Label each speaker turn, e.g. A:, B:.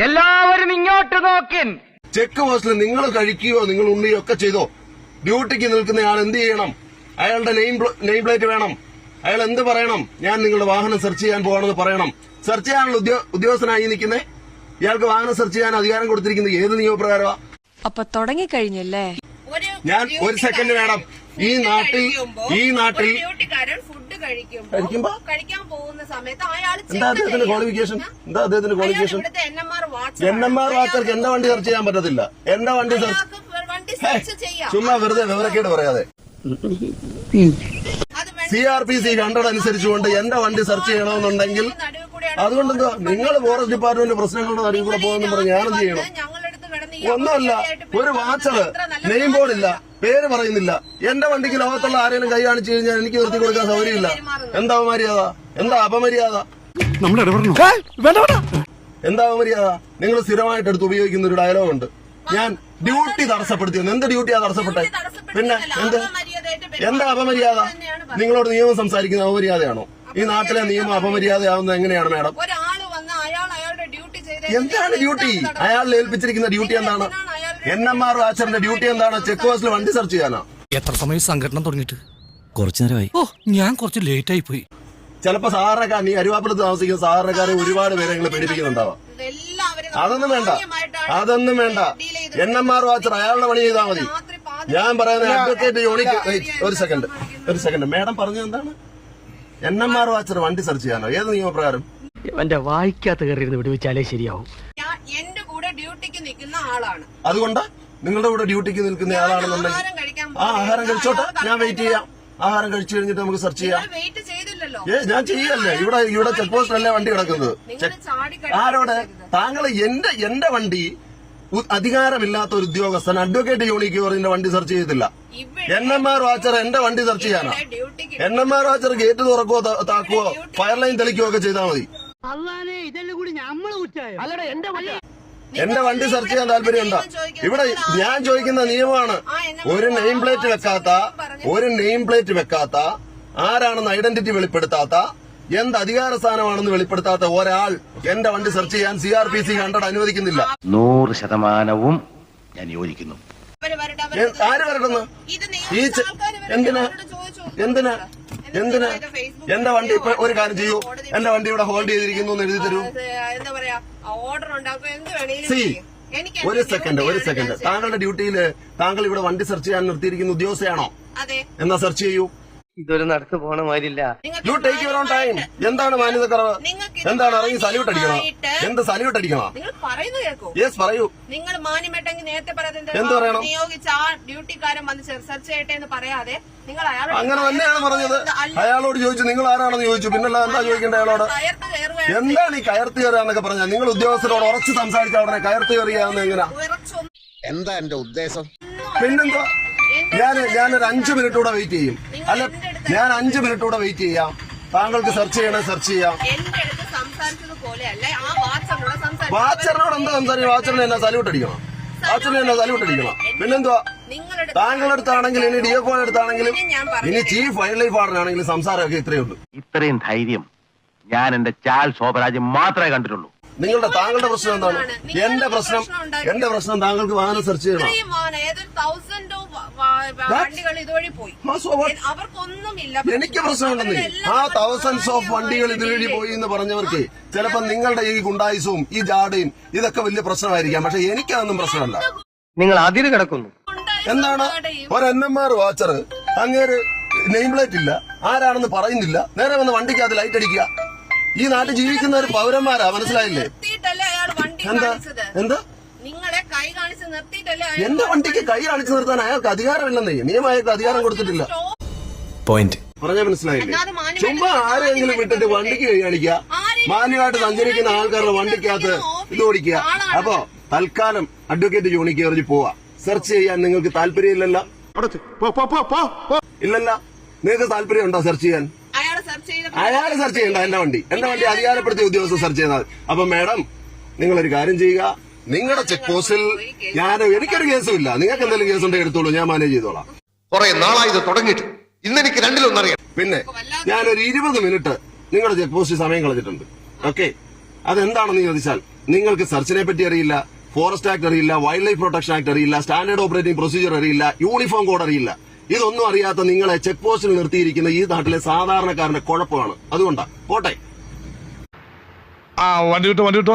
A: എല്ലാവരും ഇങ്ങോട്ട് നോക്കിൻ.
B: ചെക്ക് പോസ്റ്റിൽ നിങ്ങൾ കഴിക്കുകയോ നിങ്ങൾ ഉണ്ണിയോ ഒക്കെ ചെയ്തോ. ഡ്യൂട്ടിക്ക് നിൽക്കുന്നയാൾ എന്ത് ചെയ്യണം? അയാളുടെ നെയിം പ്ലേറ്റ് വേണം. അയാൾ എന്ത് പറയണം? ഞാൻ നിങ്ങളുടെ വാഹനം സെർച്ച് ചെയ്യാൻ പോകണമെന്ന് പറയണം. സെർച്ച് ചെയ്യാനുള്ള ഉദ്യോഗസ്ഥനായി നിൽക്കുന്നേ. ഇയാൾക്ക് വാഹനം സെർച്ച് ചെയ്യാൻ അധികാരം കൊടുത്തിരിക്കുന്നത് ഏത് നിയമപ്രകാരമാണ്?
C: അപ്പൊ തുടങ്ങിക്കഴിഞ്ഞല്ലേ?
B: ഞാൻ ഒരു സെക്കൻഡ് വേണം. ഈ നാട്ടിൽ
D: ഫുഡ് കഴിക്കുമ്പോ കഴിക്കാൻ പോകുന്ന സമയത്ത് അയാൾ
B: എന്താ അദ്ദേഹത്തിന്റെ ക്വാളിഫിക്കേഷൻ? NMR വാച്ചർക്ക് എന്റെ വണ്ടി സെർച്ച് ചെയ്യാൻ പറ്റത്തില്ല. എന്റെ വണ്ടി ചുമ്മാ വെറുതെ വിവരക്കേട് പറയാതെ. CRPC 100 അനുസരിച്ചുകൊണ്ട് എന്റെ വണ്ടി സെർച്ച് ചെയ്യണമെന്നുണ്ടെങ്കിൽ അതുകൊണ്ടെന്താ നിങ്ങൾ ഫോറസ്റ്റ് ഡിപ്പാർട്ട്മെന്റ് പ്രശ്നങ്ങളുടെ നടുവിൽ കൂടെ പോകുമെന്ന് പറഞ്ഞ് ഞാനെന്ത് ചെയ്യണം? ഒന്നുമല്ല, ഒരു വാച്ചറ് നെയിം ബോർഡില്ല, പേര് പറയുന്നില്ല. എന്റെ വണ്ടിക്ക് ലോകത്തുള്ള ആരെങ്കിലും കൈ കാണിച്ചു കഴിഞ്ഞാൽ എനിക്ക് നിർത്തി കൊടുക്കാൻ സൗകര്യമില്ല. എന്താ അപമര്യാദ? എന്താ അപമര്യാദ? എന്താ അപമര്യാദ? നിങ്ങൾ സ്ഥിരമായിട്ട് എടുത്ത് ഉപയോഗിക്കുന്ന ഒരു ഡയലോഗ് ഉണ്ട്, ഞാൻ ഡ്യൂട്ടി തടസ്സപ്പെടുത്തിയെന്ന്. എന്ത് ഡ്യൂട്ടിയാ തടസ്സപ്പെട്ടെ? പിന്നെ എന്താ അപമര്യാദ? നിങ്ങളോട് നിയമം സംസാരിക്കുന്ന അപമര്യാദയാണോ? ഈ നാട്ടിലെ നിയമം അപമര്യാദയാവുന്നത് എങ്ങനെയാണ് മാഡം? എന്താണ് ഡ്യൂട്ടി? അയാളിൽ ഏൽപ്പിച്ചിരിക്കുന്ന ഡ്യൂട്ടി എന്താണ്? NMR വാച്ചറിന്റെ ഡ്യൂട്ടി എന്താണ്? ചെക്ക് പോസ്റ്റിൽ വണ്ടി സെർച്ച് ചെയ്യാനാ.
E: എത്ര സമയം സംഘടന തുടങ്ങിയിട്ട്? കുറച്ചു നേരമായി. ഓ, ഞാൻ കുറച്ച് ലേറ്റ് ആയി പോയി.
B: ചിലപ്പോ സാധാരണക്കാർ, ഈ അരുവാപ്പുറത്ത് താമസിക്കുന്ന സാധാരണക്കാരെ ഒരുപാട് പേരെ നിങ്ങൾ പേടിപ്പിക്കുന്നുണ്ടാവാം. അതൊന്നും വേണ്ട. NMR വാച്ചർ അയാളുടെ പണി ചെയ്താൽ മതി. ഞാൻ പറയുന്നത് അഡ്വക്കേറ്റ് യോണിക്ക് ഒരു സെക്കൻഡ് മാഡം പറഞ്ഞത് എന്താണ്? NMR വാച്ചർ വണ്ടി സെർച്ച് ചെയ്യാനോ? ഏത് നിയമപ്രകാരം?
A: എന്റെ വായിക്കാത്ത കയറിയിരുന്ന് വിടുവിച്ചാലേ ശരിയാവും.
D: എന്റെ കൂടെ ഡ്യൂട്ടിക്ക് നിൽക്കുന്ന ആളാണ്.
B: അതുകൊണ്ട് നിങ്ങളുടെ കൂടെ ഡ്യൂട്ടിക്ക് നിൽക്കുന്ന ആളാണെന്നുണ്ടെങ്കിൽ ആഹാരം കഴിച്ചോട്ടെ, ഞാൻ വെയിറ്റ് ചെയ്യാം. ആഹാരം കഴിച്ചു കഴിഞ്ഞിട്ട് നമുക്ക് സെർച്ച് ചെയ്യാം. ഞാൻ ചെയ്യല്ലേ? ഇവിടെ ചെക്ക് പോസ്റ്റിലല്ലേ വണ്ടി കിടക്കുന്നത്? ആരോടെ? താങ്കൾ എന്റെ വണ്ടി അധികാരമില്ലാത്ത ഒരു ഉദ്യോഗസ്ഥൻ അഡ്വക്കേറ്റ് യൂണിക്ക് പറഞ്ഞ വണ്ടി സെർച്ച് ചെയ്തില്ല. NMR വാച്ചർ എന്റെ വണ്ടി സെർച്ച് ചെയ്യാനാ. NMR വാച്ചർ ഗേറ്റ് തുറക്കുവോ താക്കുവോ ഫയർ ലൈൻ തെളിക്കുകയോ ഒക്കെ ചെയ്താൽ മതി. എന്റെ വണ്ടി സെർച്ച് ചെയ്യാൻ താല്പര്യമുണ്ടോ? ഇവിടെ ഞാൻ ചോദിക്കുന്ന നിയമമാണ്. ഒരു നെയിം പ്ലേറ്റ് വെക്കാത്ത ആരാണെന്ന് ഐഡന്റിറ്റി വെളിപ്പെടുത്താത്ത, എന്ത് അധികാര സ്ഥാനമാണെന്ന് വെളിപ്പെടുത്താത്ത ഒരാൾ എന്റെ വണ്ടി സെർച്ച് ചെയ്യാൻ CRPC 100 അനുവദിക്കുന്നില്ല.
F: 100% ഞാൻ യോജിക്കുന്നു.
B: ആര് വരട്ടെന്ന്? എന്തിനാ എന്റെ വണ്ടി ഇപ്പൊ ഒരു കാര്യം ചെയ്യൂ, എന്റെ വണ്ടി ഇവിടെ ഹോൾഡ് ചെയ്തിരിക്കുന്നു എന്ന് എഴുതി തരൂ. ഒരു സെക്കൻഡ് താങ്കളുടെ ഡ്യൂട്ടിയിൽ താങ്കൾ ഇവിടെ വണ്ടി സെർച്ച് ചെയ്യാൻ നിർത്തിയിരിക്കുന്ന ഉദ്യോഗസ്ഥയാണോ? എന്നാ സെർച്ച് ചെയ്യൂ.
A: ഇതൊരു നടത്തു പോണ മാതിരില്ല.
B: You take your own time. എന്താണ് മാന്യതക്കുറവ്? എന്താണ് ഇറങ്ങി സല്യൂട്ട് അടിക്കണം? എന്ത് സല്യൂട്ട് അടിക്കണം? യെസ് പറയൂ.
D: നിങ്ങൾ മാന്യമായിട്ടെങ്കിൽ നേരത്തെ
B: എന്ത് പറയണം?
D: നിയോഗിച്ച ആ ഡ്യൂട്ടിക്കാരൻ വന്ന് സെർച്ച് ചെയ്യട്ടെ എന്ന് പറയാതെ നിങ്ങൾ
B: അങ്ങനെ തന്നെയാണ് പറഞ്ഞത്. അയാളോട് ചോദിച്ചു നിങ്ങൾ ആരാണെന്ന് ചോദിച്ചു, പിന്നല്ല എന്താ ചോദിക്കേണ്ട അയാളോട്? എന്താണ് ഈ കയർത്ത് കയറുക എന്നൊക്കെ പറഞ്ഞാൽ? നിങ്ങൾ ഉദ്യോഗസ്ഥരോട് ഉറച്ച് സംസാരിച്ച ഉടനെ കയർത്ത് കയറുകയാണെന്ന് എങ്ങനെയാ?
F: എന്താ എന്റെ ഉദ്ദേശം?
B: പിന്നെന്താ? ഞാനൊരു 5 മിനിറ്റ് കൂടെ വെയിറ്റ് ചെയ്യും. അല്ല, ഞാൻ 5 മിനിറ്റ് കൂടെ വെയിറ്റ് ചെയ്യാം. താങ്കൾക്ക് സെർച്ച് ചെയ്യണേ സെർച്ച് ചെയ്യാം. വാച്ചറിനോട് എന്താ സംസാരിക്കും? വാച്ചറിന് എന്നാ സല്യൂട്ട് അടിക്കണം? പിന്നെന്തുവാ? താങ്കളുടെ അടുത്താണെങ്കിലും ഇനി DFO അടുത്താണെങ്കിലും ഇനി ചീഫ് വൈൽഡ് ലൈഫ് വാർഡനാണെങ്കിലും സംസാരമൊക്കെ ഇത്രയേ ഉള്ളൂ.
F: ഇത്രയും ധൈര്യം ഞാൻ എന്റെ ചാൽ ശോഭരാജ് മാത്രമേ കണ്ടിട്ടുള്ളൂ.
B: താങ്കളുടെ പ്രശ്നം എന്താണ്? എന്റെ പ്രശ്നം താങ്കൾക്ക് വാഹനം സെർച്ച് ചെയ്യണം. എനിക്ക് പ്രശ്നമുണ്ടെന്നേ. ആ തൗസൻഡ്സ് ഓഫ് വണ്ടികൾ ഇതുവഴി പോയി എന്ന് പറഞ്ഞവർക്ക് ചിലപ്പോ നിങ്ങളുടെ ഈ ഗുണ്ടായുസവും ഈ ജാടയും ഇതൊക്കെ വലിയ പ്രശ്നമായിരിക്കാം. പക്ഷെ എനിക്കതൊന്നും പ്രശ്നമല്ല.
A: നിങ്ങൾ അതിര് കിടക്കുന്നു.
B: എന്താണ് ഒരു NMR വാച്ചർ? അങ്ങേര് നെയിം പ്ലേറ്റ് ഇല്ല, ആരാണെന്ന് പറയുന്നില്ല, നേരെ വന്ന് വണ്ടിക്ക് അത് ലൈറ്റ് അടിക്കുക. ഈ നാട്ടിൽ ജീവിക്കുന്ന ഒരു പൗരന്മാരാ, മനസ്സിലായില്ലേ? എന്താ
D: നിങ്ങളെ കൈ കാണിച്ച് നിർത്തിയിട്ടല്ലേ?
B: എന്റെ വണ്ടിക്ക് കൈ കാണിച്ചു നിർത്താൻ അയാൾക്ക് അധികാരമില്ലെന്നേ. നിയമം അയാൾക്ക് അധികാരം കൊടുത്തിട്ടില്ല. പറഞ്ഞ മനസ്സിലായില്ലേ? ചുമ്മാ ആരെങ്കിലും വിട്ടിട്ട് വണ്ടിക്ക് കൈ കാണിക്കുക, മാന്യമായിട്ട് സഞ്ചരിക്കുന്ന ആൾക്കാരുടെ വണ്ടിക്കകത്ത് ഇത് ഓടിക്കുക. അപ്പോ തൽക്കാലം അഡ്വക്കേറ്റ് യൂണിക്ക് എറിഞ്ഞ് പോവാ. സെർച്ച് ചെയ്യാൻ നിങ്ങൾക്ക് താല്പര്യമില്ലല്ലോ? ഇല്ലല്ല. നിങ്ങൾക്ക് താല്പര്യം ഉണ്ടോ സെർച്ച് ചെയ്യാൻ? അയാൾ സെർച്ച് ചെയ്യണ്ട. എന്റെ വണ്ടി അധികാരപ്പെടുത്തിയ ഉദ്യോഗസ്ഥർ സെർച്ച് ചെയ്താൽ. അപ്പൊ മാഡം നിങ്ങളൊരു കാര്യം ചെയ്യുക. നിങ്ങളുടെ ചെക്ക് പോസ്റ്റിൽ എനിക്കൊരു കേസും ഇല്ല. നിങ്ങൾക്ക് എന്തെങ്കിലും കേസ് ഉണ്ടെങ്കിൽ എടുത്തോളൂ, ഞാൻ മാനേജ് ചെയ്തോളാം.
F: കുറെ നാളായി ഇത് തുടങ്ങിയിട്ട്. ഇന്നെനിക്ക് രണ്ടിലൊന്നറിയാം.
B: പിന്നെ ഞാനൊരു 20 മിനിറ്റ് നിങ്ങളുടെ ചെക്ക് പോസ്റ്റിൽ സമയം കളഞ്ഞിട്ടുണ്ട്. ഓക്കെ, അതെന്താണെന്ന് ചോദിച്ചാൽ നിങ്ങൾക്ക് സെർച്ചിനെ പറ്റി അറിയില്ല, ഫോറസ്റ്റ് ആക്ട് അറിയില്ല, വൈൽഡ് ലൈഫ് പ്രൊട്ടക്ഷൻ ആക്ട് അറിയില്ല, സ്റ്റാൻഡേർഡ് ഓപ്പറേറ്റിംഗ് പ്രൊസീജിയർ അറിയില്ല, യൂണിഫോം കോഡ് അറിയില്ല. ഇതൊന്നും അറിയാത്ത നിങ്ങളെ ചെക്ക് പോസ്റ്റിൽ നിർത്തിയിരിക്കുന്ന ഈ നാട്ടിലെ സാധാരണക്കാരന്റെ കുഴപ്പമാണ്. അതുകൊണ്ടാ പോട്ടെ.
G: വണ്ടി കിട്ടോ